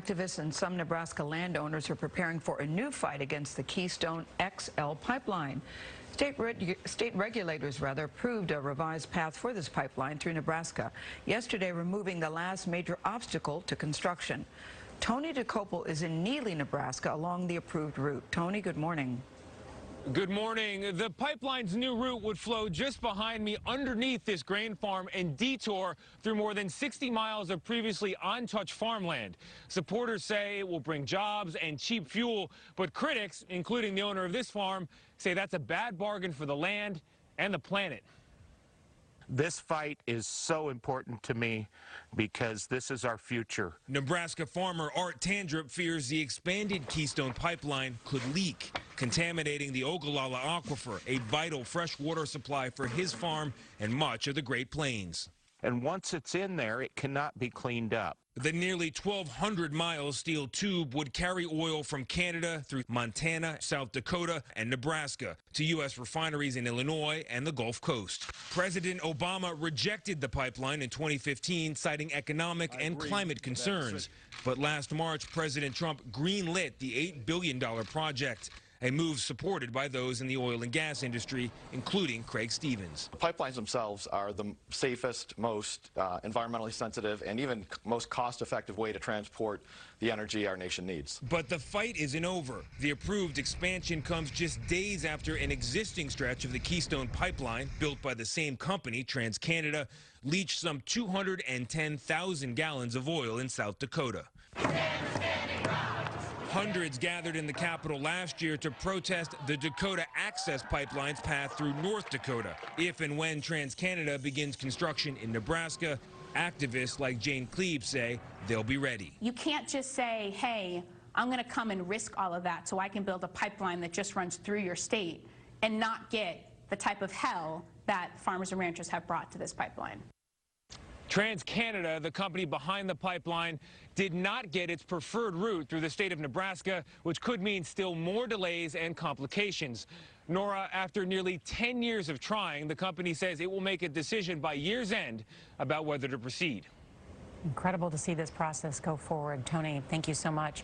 Activists and some Nebraska landowners are preparing for a new fight against the Keystone XL pipeline. State regulators approved a revised path for this pipeline through Nebraska yesterday, removing the last major obstacle to construction. Tony DeCopel is in Neely, Nebraska, along the approved route. Tony, good morning. Good morning. The pipeline's new route would flow just behind me underneath this grain farm and detour through more than 60 miles of previously untouched farmland. Supporters say it will bring jobs and cheap fuel, but critics, including the owner of this farm, say that's a bad bargain for the land and the planet. This fight is so important to me because this is our future. Nebraska farmer Art Tandrup fears the expanded Keystone pipeline could leak, contaminating the Ogallala aquifer, a vital freshwater supply for his farm and much of the Great Plains. And once it's in there, it cannot be cleaned up. The nearly 1,200-mile steel tube would carry oil from Canada through Montana, South Dakota, and Nebraska to U.S. refineries in Illinois and the Gulf Coast. President Obama rejected the pipeline in 2015, citing economic and climate concerns. But last March, President Trump greenlit the $8 billion project, a move supported by those in the oil and gas industry, including Craig Stevens. The pipelines themselves are the safest, most environmentally sensitive, and even most cost-effective way to transport the energy our nation needs. But the fight isn't over. The approved expansion comes just days after an existing stretch of the Keystone pipeline, built by the same company, TransCanada, leached some 210,000 gallons of oil in South Dakota. Hundreds gathered in the Capitol last year to protest the Dakota Access Pipeline's path through North Dakota. If and when TransCanada begins construction in Nebraska, activists like Jane Klebe say they'll be ready. You can't just say, hey, I'm going to come and risk all of that so I can build a pipeline that just runs through your state and not get the type of hell that farmers and ranchers have brought to this pipeline. TransCanada, the company behind the pipeline, did not get its preferred route through the state of Nebraska, which could mean still more delays and complications. Nora, after nearly 10 years of trying, the company says it will make a decision by year's end about whether to proceed. Incredible to see this process go forward. Tony, thank you so much.